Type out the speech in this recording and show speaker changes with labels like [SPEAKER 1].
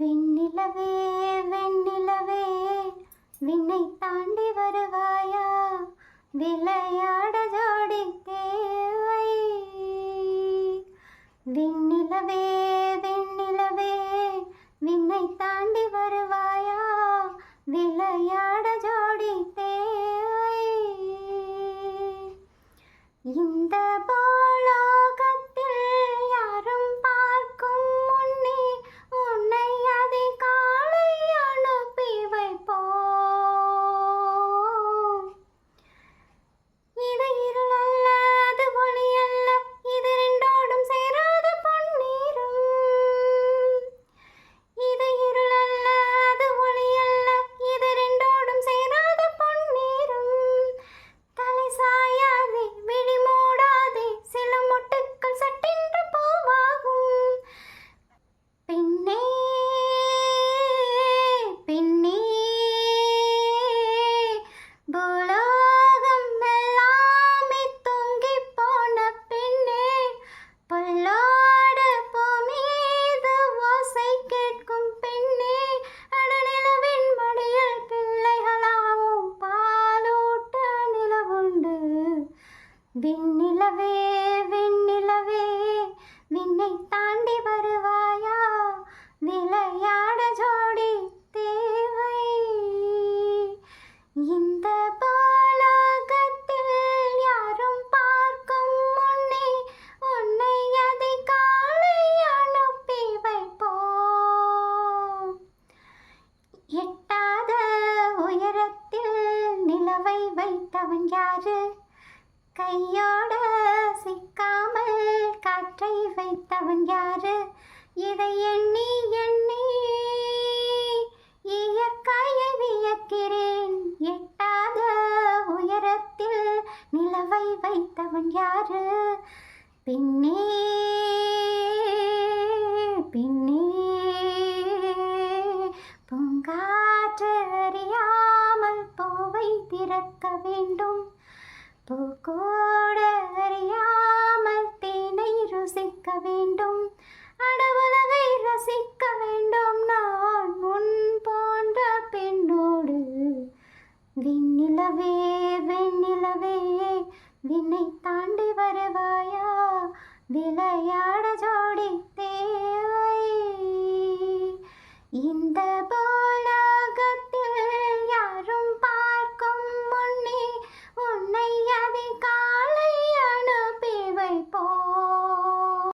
[SPEAKER 1] வெண்ணிலவே வெண்ணிலவே விண்ணை தாண்டி வருவாயா, விளையாட ஜோடி தேவை. வெண்ணிலவே வெண்ணிலவே விண்ணை தாண்டி வருவாயா, விளையாட ஜோடி தேவை. இந்த பூலோகத்தில் யாரும் பார்க்கும் முன்னே உன்னை அதிகாலை அனுப்பி வைப்போம். இது இருள் அல்ல, அது ஒளி அல்ல, இது ரெண்டோடும் சேராத பொன்னீரும். இது இருள் அல்ல, அது ஒளி அல்ல, இது ரெண்டோடும் சேராத பொன்னீரும். தலை சாயாதே, விழி மூடாதே, சில மொட்டுக்கள் சட்டென்று பூவாகும். பெண்ணே பெண்ணே பூலோகம் எல்லாமே தூங்கி போன பெண்ணே, புல்லோடு பூமீது ஓசை கேட்கும் பெண்ணே, அடநிலவின் மடியில் பிள்ளைகளாவும் பாலூட்ட நிலவுண்டு. வெண்ணிலவே வெண்ணிலவே விண்ணை தாண்டி வருவாயா, விளையாட ஜோடி தேவை. இந்த பூலோகத்தில் யாரும் பார்க்கும் முன்னே உன்னை அதிகாலை அனுப்பி வைப்போம். எட்டாத உயரத்தில் நிலவை வைத்தவன் யாரு, கையோட சிக்காமல் காற்றை வைத்தவன் யாரு. இதை எண்ணி எண்ணி இயற்கையை வியக்கிறேன். எட்டாத உயரத்தில் நிலவை வைத்தவன் யாரு. பின்னே பின்னே பூங்காற்று அறியாமல் பூவை திறக்க வேண்டும், பூக்கூட அறியாமல் தேனை ருசிக்க வேண்டும்.